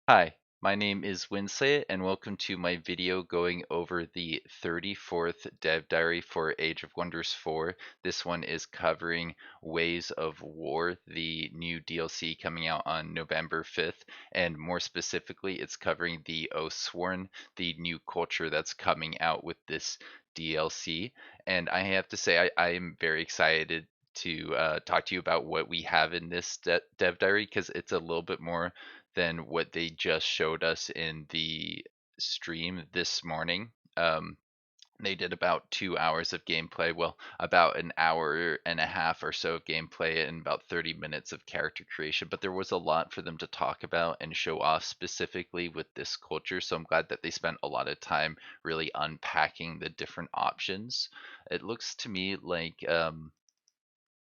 Hi, my name is Winsley, and welcome to my video going over the 34th Dev Diary for Age of Wonders 4. This one is covering Ways of War, the new DLC coming out on November 5th, and more specifically, it's covering the Oathsworn, the new culture that's coming out with this DLC. And I have to say, I am very excited to talk to you about what we have in this Dev Diary because it's a little bit more than what they just showed us in the stream this morning. They did about 2 hours of gameplay. Well, about an hour and a half or so of gameplay and about 30 minutes of character creation. But there was a lot for them to talk about and show off specifically with this culture. So I'm glad that they spent a lot of time really unpacking the different options. It looks to me like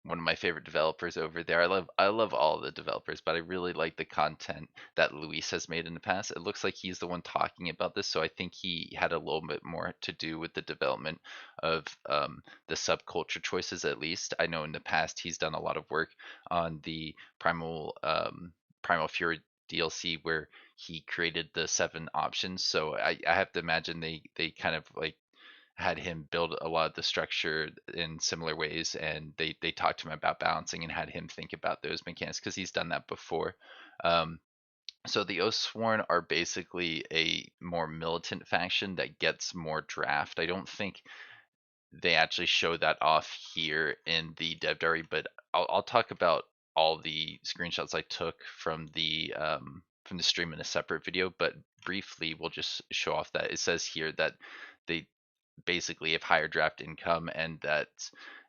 one of my favorite developers over there. I love all the developers, but I really like the content that Luis has made in the past. It looks like he's the one talking about this, so I think he had a little bit more to do with the development of the subculture choices. At least I know in the past he's done a lot of work on the Primal Fury DLC where he created the 7 options. So I have to imagine they kind of like had him build a lot of the structure in similar ways, and they talked to him about balancing and had him think about those mechanics because he's done that before. um, so the Oathsworn are basically a more militant faction that gets more draft. I don't think they actually show that off here in the dev diary, but I'll talk about all the screenshots I took from the stream in a separate video. But briefly, we'll just show off that it says here that they basically have higher draft income and that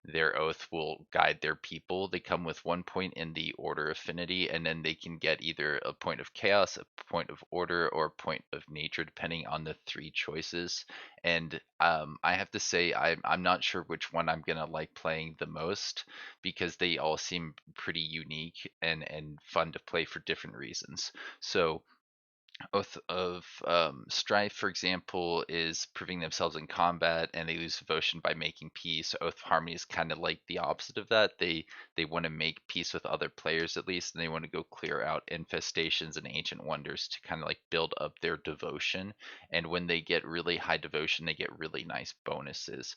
their oath will guide their people. They come with 1 point in the order affinity, and then they can get either a point of chaos, a point of order, or a point of nature, depending on the 3 choices. And I have to say, I'm not sure which one I'm gonna like playing the most because they all seem pretty unique and fun to play for different reasons. So Oath of Strife, for example, is proving themselves in combat, and they lose devotion by making peace. Oath of Harmony is kind of like the opposite of that. They want to make peace with other players at least, and they want to go clear out infestations and ancient wonders to kind of like build up their devotion. And when they get really high devotion, they get really nice bonuses.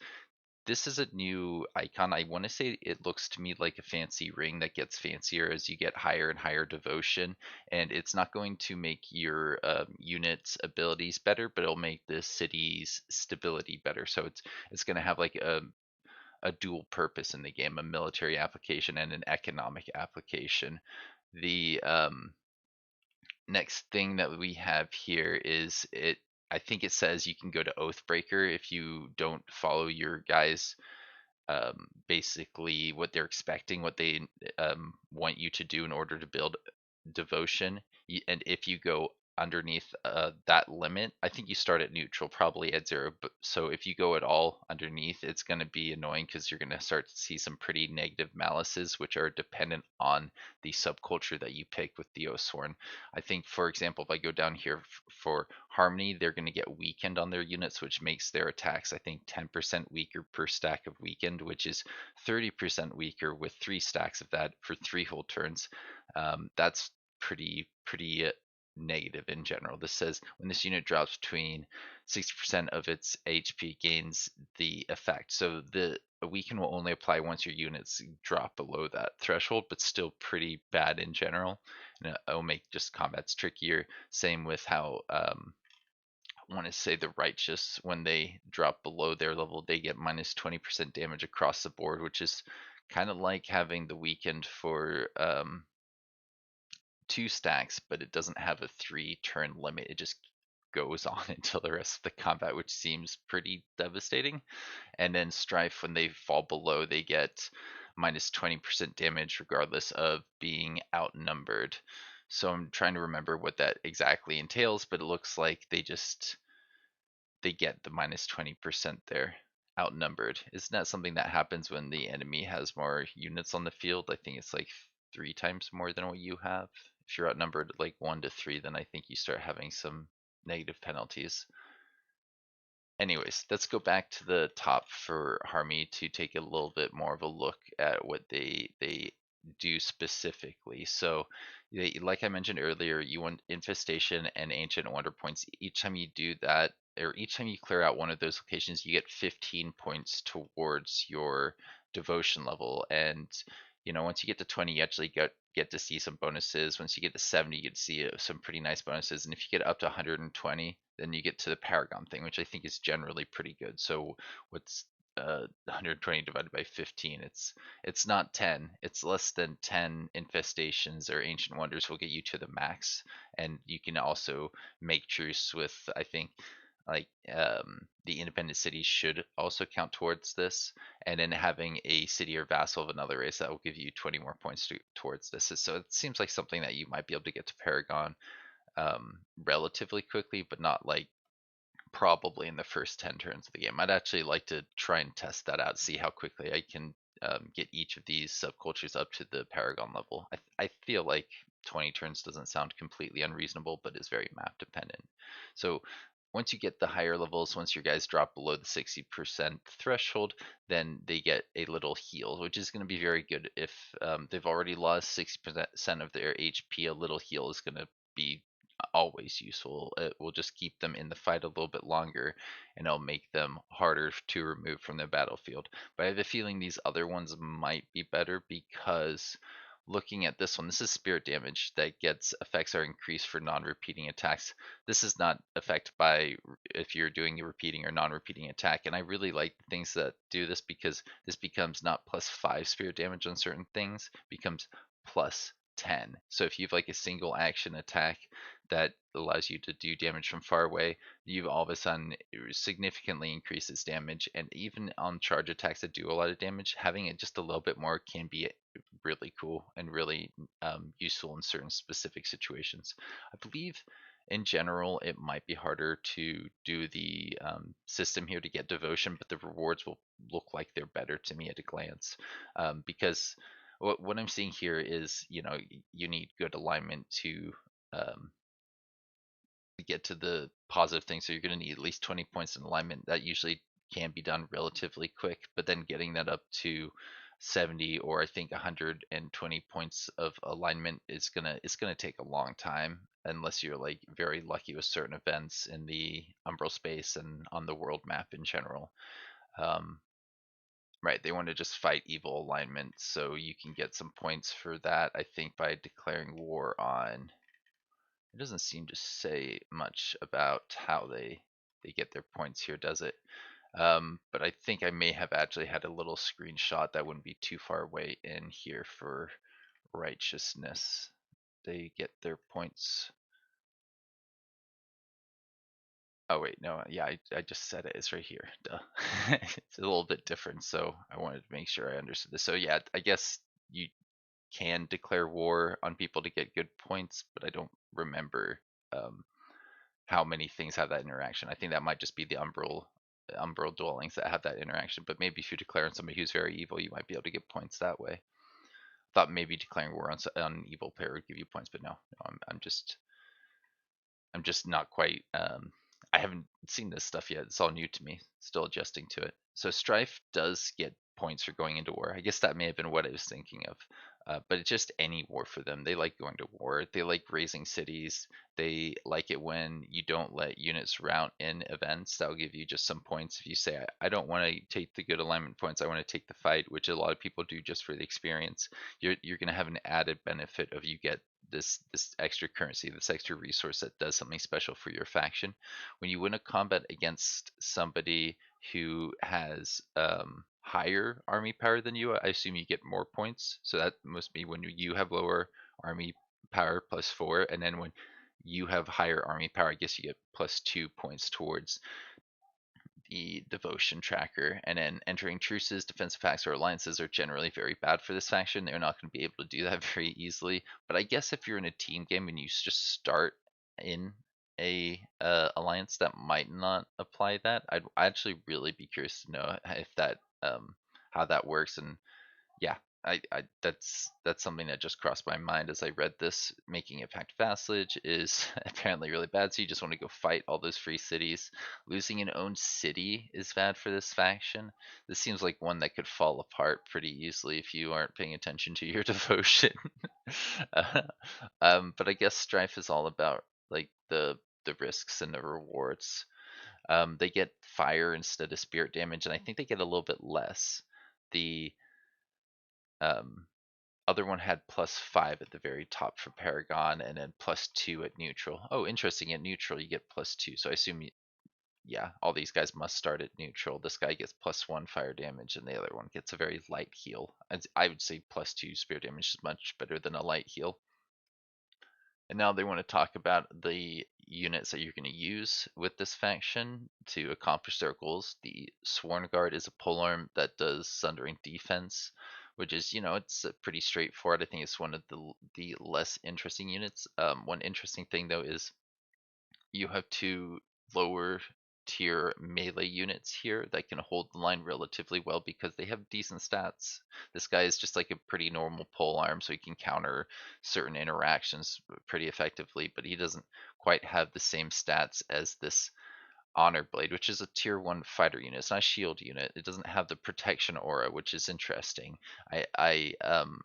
This is a new icon. I want to say it looks to me like a fancy ring that gets fancier as you get higher and higher devotion. And it's not going to make your unit's abilities better, but it'll make the city's stability better. So it's going to have like a dual purpose in the game, a military application and an economic application. The next thing that we have here is it. I think it says you can go to Oathbreaker if you don't follow your guys basically what they're expecting, what they want you to do in order to build devotion. And if you go underneath that limit, I think you start at neutral, probably at 0. But so if you go at all underneath, it's going to be annoying because you're going to start to see some pretty negative malices, which are dependent on the subculture that you pick with the Oathsworn. I think, for example, if I go down here for Harmony, they're going to get weakened on their units, which makes their attacks, I think, 10% weaker per stack of weakened, which is 30% weaker with 3 stacks of that for 3 whole turns. That's pretty negative in general. This says when this unit drops between 60% of its HP gains the effect. So the weaken will only apply once your units drop below that threshold, but still pretty bad in general. And it'll make just combats trickier. Same with how I want to say the righteous, when they drop below their level, they get minus 20% damage across the board, which is kind of like having the weakened for 2 stacks, but it doesn't have a 3 turn limit. It just goes on until the rest of the combat, which seems pretty devastating. And then Strife, when they fall below, they get minus 20% damage regardless of being outnumbered. So I'm trying to remember what that exactly entails, but it looks like they get the minus 20% there, outnumbered. Isn't that something that happens when the enemy has more units on the field? I think it's like 3 times more than what you have. If you're outnumbered like 1 to 3, then I think you start having some negative penalties. Anyways, let's go back to the top for Harmony to take a little bit more of a look at what they do specifically. So Like I mentioned earlier, you want infestation and ancient wonder points. Each time you do that, or each time you clear out one of those locations, you get 15 points towards your devotion level. And once you get to 20, you actually get to see some bonuses. Once you get to 70, you get to see some pretty nice bonuses. And if you get up to 120, then you get to the paragon thing, which I think is generally pretty good. So what's 120 divided by 15? It's not 10. It's less than 10 infestations or ancient wonders will get you to the max. And you can also make truce with, I think, like the independent cities should also count towards this. And then having a city or vassal of another race that will give you 20 more points towards this. So it seems like something that you might be able to get to Paragon relatively quickly, but not like probably in the first 10 turns of the game. I'd actually like to try and test that out, see how quickly I can get each of these subcultures up to the Paragon level. I feel like 20 turns doesn't sound completely unreasonable, but is very map dependent. So once you get the higher levels, once your guys drop below the 60% threshold, then they get a little heal, which is going to be very good. If they've already lost 60% of their HP, a little heal is going to be always useful. It will just keep them in the fight a little bit longer, and it'll make them harder to remove from the battlefield. But I have a feeling these other ones might be better because looking at this one, this is spirit damage that gets effects are increased for non-repeating attacks. This is not affected by if you're doing a repeating or non-repeating attack, and I really like things that do this because this becomes not +5 spirit damage on certain things, becomes +10. So if you have like a single action attack that allows you to do damage from far away, you've all of a sudden significantly increases damage. And even on charge attacks that do a lot of damage, having it just a little bit more can be really cool and really useful in certain specific situations. I believe in general it might be harder to do the system here to get devotion, but the rewards will look like they're better to me at a glance, because what I'm seeing here is you need good alignment um, to get to the positive thing. So you're going to need at least 20 points in alignment. That usually can be done relatively quick, but then getting that up to 70 or I think 120 points of alignment is gonna take a long time unless you're like very lucky with certain events in the umbral space and on the world map in general. Um, right, they want to just fight evil alignment, so you can get some points for that. I think by declaring war on, it doesn't seem to say much about how they get their points here, does it? But I think I may have actually had a little screenshot that wouldn't be too far away in here for righteousness. They get their points. Oh wait, no, yeah, I just said it. It's right here. Duh. It's a little bit different, so I wanted to make sure I understood this. So yeah, I guess you can declare war on people to get good points, but I don't remember um, how many things have that interaction. I think that might just be the umbral dwellings that have that interaction. But maybe if you declare on somebody who's very evil, you might be able to get points that way. Thought maybe declaring war on evil player would give you points, but no, I'm just not quite. I haven't seen this stuff yet. It's all new to me. Still adjusting to it. So strife does get points for going into war. I guess that may have been what I was thinking of. But it's just any war for them. They like going to war. They like raising cities. They like it when you don't let units rout in events. That'll give you just some points. If you say, I don't want to take the good alignment points, I want to take the fight, which a lot of people do just for the experience, you're going to have an added benefit of you get this extra currency, this extra resource that does something special for your faction. When you win a combat against somebody who has higher army power than you, I assume you get more points. So that must be when you have lower army power +4, and then when you have higher army power, I guess you get +2 points towards the devotion tracker. And then entering truces, defensive pacts, or alliances are generally very bad for this faction. They're not going to be able to do that very easily. But I guess if you're in a team game and you just start in a alliance, that might not apply that. I'd actually really be curious to know if that how that works. And yeah, that's something that just crossed my mind as I read this. Making a pact vassalage is apparently really bad, so you just want to go fight all those free cities. Losing an own city is bad for this faction. This seems like one that could fall apart pretty easily if you aren't paying attention to your devotion. Uh, but I guess strife is all about like the risks and the rewards. They get fire instead of spirit damage, and I think they get a little bit less. The um, other one had +5 at the very top for Paragon, and then +2 at neutral. Oh, interesting. At neutral, you get +2. So I assume, yeah, all these guys must start at neutral. This guy gets +1 fire damage, and the other one gets a very light heal. I would say +2 spirit damage is much better than a light heal. And now they want to talk about the units that you're going to use with this faction to accomplish their goals. The Swornguard is a polearm that does Sundering Defense, which is, it's pretty straightforward. I think it's one of the less interesting units. One interesting thing though is you have two lower tier melee units here that can hold the line relatively well because they have decent stats. This guy is just like a pretty normal pole arm, so he can counter certain interactions pretty effectively, but he doesn't quite have the same stats as this Honor Blade, which is a tier 1 fighter unit. It's not a shield unit. It doesn't have the protection aura, which is interesting. I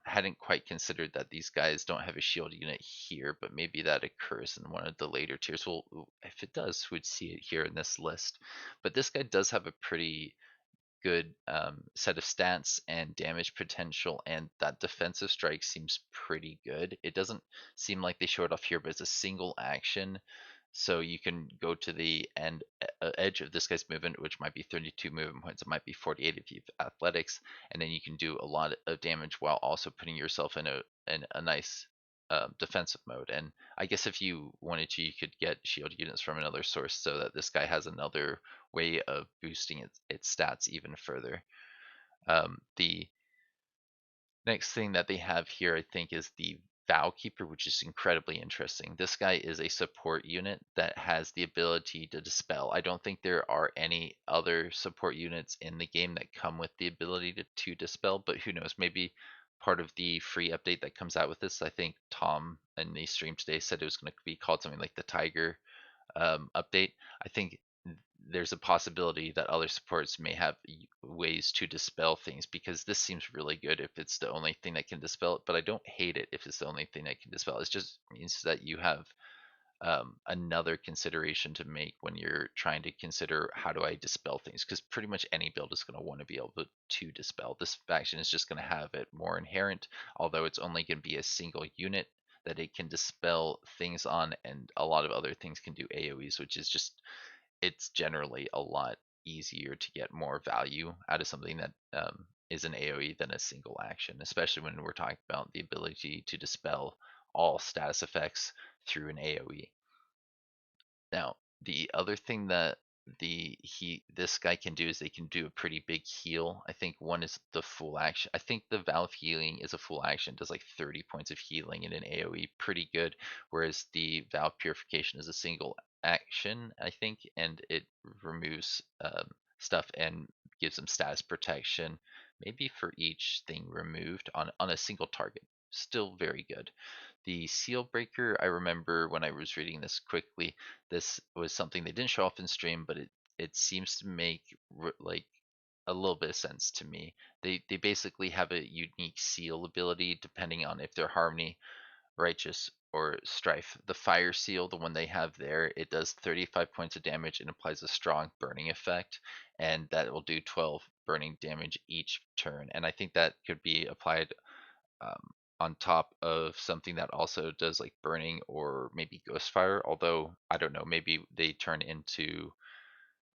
hadn't quite considered that these guys don't have a shield unit here, but maybe that occurs in one of the later tiers. Well, if it does, we'd see it here in this list. But this guy does have a pretty good set of stats and damage potential, and that defensive strike seems pretty good. It doesn't seem like they show it off here, but it's a single action. So you can go to the edge of this guy's movement, which might be 32 movement points. It might be 48 if you have athletics, and then you can do a lot of damage while also putting yourself in a nice defensive mode. And I guess if you wanted to, you could get shield units from another source so that this guy has another way of boosting its stats even further. The next thing that they have here, I think, is the vowkeeper, which is incredibly interesting. This guy is a support unit that has the ability to dispel. I don't think there are any other support units in the game that come with the ability to dispel, but who knows, maybe part of the free update that comes out with this. I think Tom in the stream today said it was going to be called something like the Tiger update. I think there's a possibility that other supports may have ways to dispel things, because this seems really good if it's the only thing that can dispel it, but I don't hate it if it's the only thing that can dispel it. It just means that you have another consideration to make when you're trying to consider how do I dispel things, because pretty much any build is going to want to be able to dispel. This faction is just going to have it more inherent, although it's only going to be a single unit that it can dispel things on, and a lot of other things can do AoEs, which is just, it's generally a lot easier to get more value out of something that is an AoE than a single action, especially when we're talking about the ability to dispel all status effects through an AoE. Now, the other thing that this guy can do is they can do a pretty big heal. I think one is the full action. I think the Valve healing is a full action, does like 30 points of healing in an AoE, pretty good. Whereas the Valve purification is a single action, I think, and it removes stuff and gives them status protection, maybe for each thing removed on a single target. Still very good. The Sealbreaker, I remember when I was reading this quickly, this was something they didn't show off in stream, but it seems to make like a little bit of sense to me. They basically have a unique seal ability depending on if they're harmony, righteous, or strife. The fire seal, the one they have there, it does 35 points of damage and applies a strong burning effect, and that will do 12 burning damage each turn. And I think that could be applied on top of something that also does like burning or maybe ghost fire. Although I don't know, maybe they turn into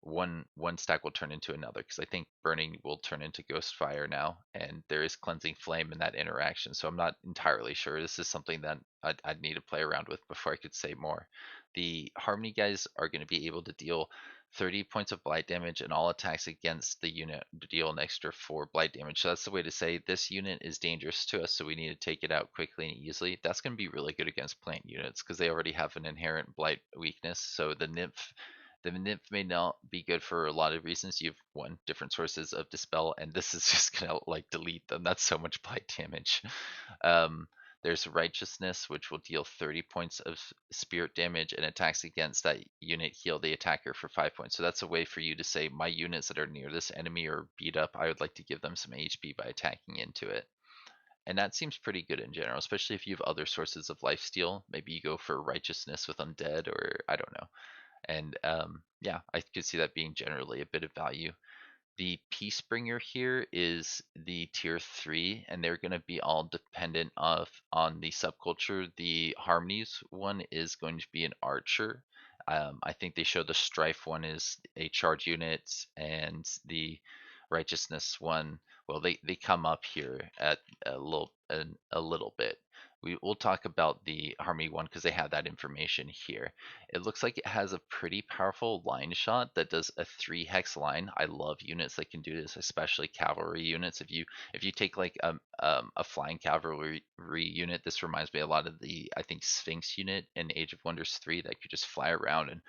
one stack will turn into another, because I think burning will turn into ghost fire now, and there is cleansing flame in that interaction. So I'm not entirely sure. This is something that I'd need to play around with before I could say more. The harmony guys are going to be able to deal 30 points of blight damage, and all attacks against the unit deal an extra 4 blight damage. So that's the way to say this unit is dangerous to us, so we need to take it out quickly and easily. That's going to be really good against plant units because they already have an inherent blight weakness. So the nymph The nymph may not be good for a lot of reasons. You have one, different sources of dispel, and this is just gonna like delete them. That's so much blight damage. Um, there's righteousness, which will deal 30 points of spirit damage, and attacks against that unit heal the attacker for 5 points. So that's a way for you to say, my units that are near this enemy are beat up, I would like to give them some HP by attacking into it. And that seems pretty good in general, especially if you have other sources of lifesteal. Maybe you go for righteousness with undead, or I don't know. And yeah, I could see that being generally a bit of value. The Peacebringer here is the tier 3, and they're going to be all dependent on the subculture. The harmonize one is going to be an archer. I think they show the strife one is a charge unit, and the righteousness one, well, they come up here at a little bit. We'll talk about the harmony one because they have that information here. It looks like it has a pretty powerful line shot that does a 3 hex line. I love units that can do this, especially cavalry units. If you take like a flying cavalry unit, this reminds me a lot of the, I think, Sphinx unit in Age of Wonders 3 that could just fly around and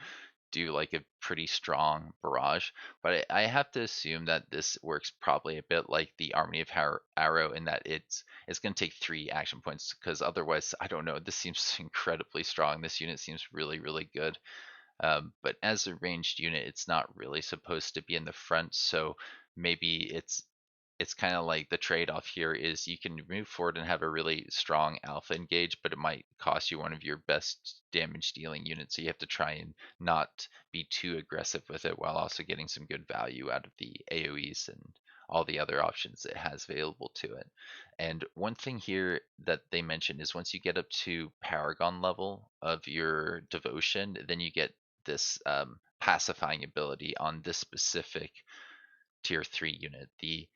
do like a pretty strong barrage. But I have to assume that this works probably a bit like the Army of Arrow in that it's going to take 3 action points, because otherwise, I don't know, this seems incredibly strong. This unit seems really, really good. But as a ranged unit, it's not really supposed to be in the front, so maybe it's kind of like the trade-off here is you can move forward and have a really strong alpha engage, but it might cost you one of your best damage dealing units, so you have to try and not be too aggressive with it while also getting some good value out of the AoEs and all the other options it has available to it. And one thing here that they mentioned is once you get up to paragon level of your devotion, then you get this pacifying ability on this specific tier 3 unit. The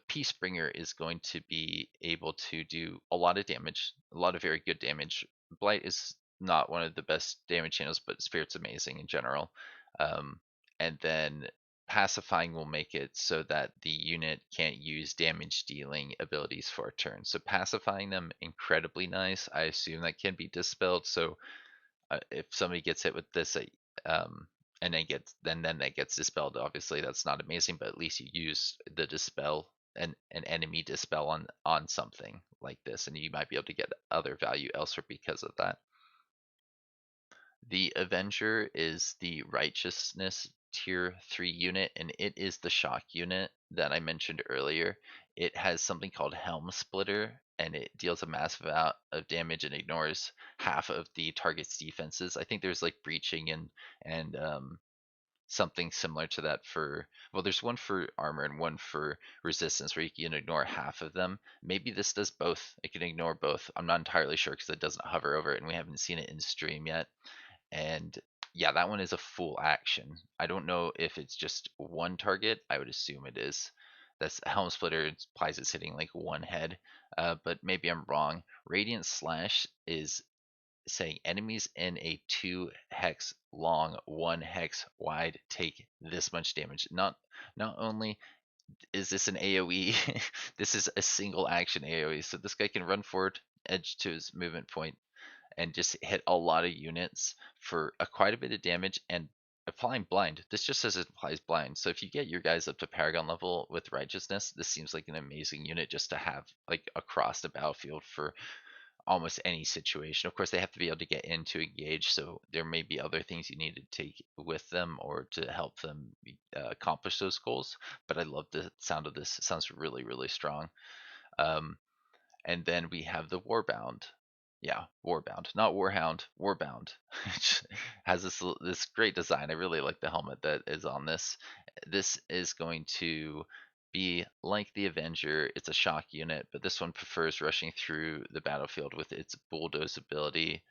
Peacebringer is going to be able to do a lot of damage, a lot of very good damage. Blight is not one of the best damage channels, but Spirit's amazing in general. And then pacifying will make it so that the unit can't use damage dealing abilities for a turn. So pacifying them, incredibly nice. I assume that can be dispelled. So if somebody gets hit with this, um, and then that gets dispelled, obviously that's not amazing, but at least you use the dispel and an enemy dispel on something like this, and you might be able to get other value elsewhere because of that. The Avenger is the Righteousness tier 3 unit, and it is the shock unit that I mentioned earlier. It has something called Helm Splitter, and it deals a massive amount of damage and ignores half of the target's defenses. I think there's like breaching and something similar to that for, well, there's one for armor and one for resistance where you can ignore half of them. Maybe this does both. It can ignore both. I'm not entirely sure because it doesn't hover over it and we haven't seen it in stream yet. And yeah, that one is a full action. I don't know if it's just one target. I would assume it is. That's Helm Splitter implies it's hitting like one head, but maybe I'm wrong. Radiant Slash is saying enemies in a 2 hex long, 1 hex wide take this much damage. Not only is this an AoE, this is a single action AoE. So this guy can run forward, edge to his movement point, and just hit a lot of units for quite a bit of damage and applying blind. This just says it applies blind. So if you get your guys up to paragon level with righteousness, this seems like an amazing unit just to have like across the battlefield for almost any situation. Of course, they have to be able to get in to engage, so there may be other things you need to take with them or to help them accomplish those goals. But I love the sound of this. It sounds really, really strong. Um, and then we have the Warbound. Yeah, Warbound, not Warhound, Warbound. Has this great design. I really like the helmet that is on this. This is going to be like the Avenger. It's a shock unit, but this one prefers rushing through the battlefield with its bulldoze ability,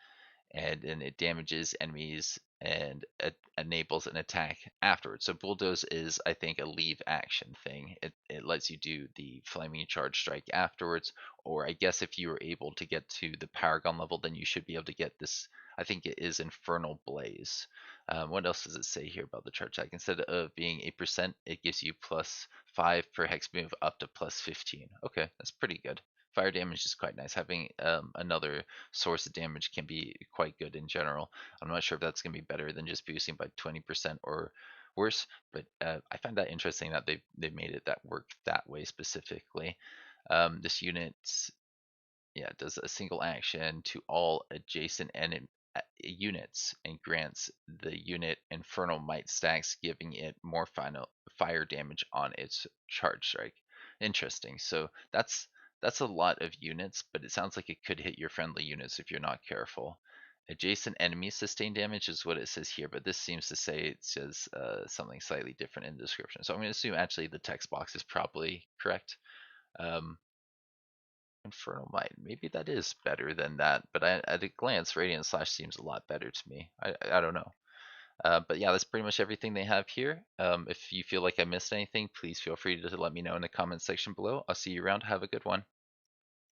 and then it damages enemies and enables an attack afterwards. So bulldoze is, I think, a leave action thing. It lets you do the flaming charge strike afterwards, or I guess if you were able to get to the paragon level, then you should be able to get this. I think it is infernal blaze. What else does it say here about the charge attack? Instead of being 8%, it gives you +5 per hex move up to +15. Okay, that's pretty good. fire damage is quite nice. Having another source of damage can be quite good in general. I'm not sure if that's going to be better than just boosting by 20% or worse, but I find that interesting that they made it that work that way specifically. This unit, yeah, does a single action to all adjacent units and grants the unit Infernal Might stacks, giving it more final fire damage on its charge strike. Interesting. So that's a lot of units, but it sounds like it could hit your friendly units if you're not careful. Adjacent enemies sustain damage is what it says here, but this seems to say it says something slightly different in the description. So I'm going to assume actually the text box is probably correct. Um, Infernal Might. Maybe that is better than that, but at a glance, Radiant Slash seems a lot better to me. I don't know. But yeah, that's pretty much everything they have here. If you feel like I missed anything, please feel free to let me know in the comment section below. I'll see you around. Have a good one.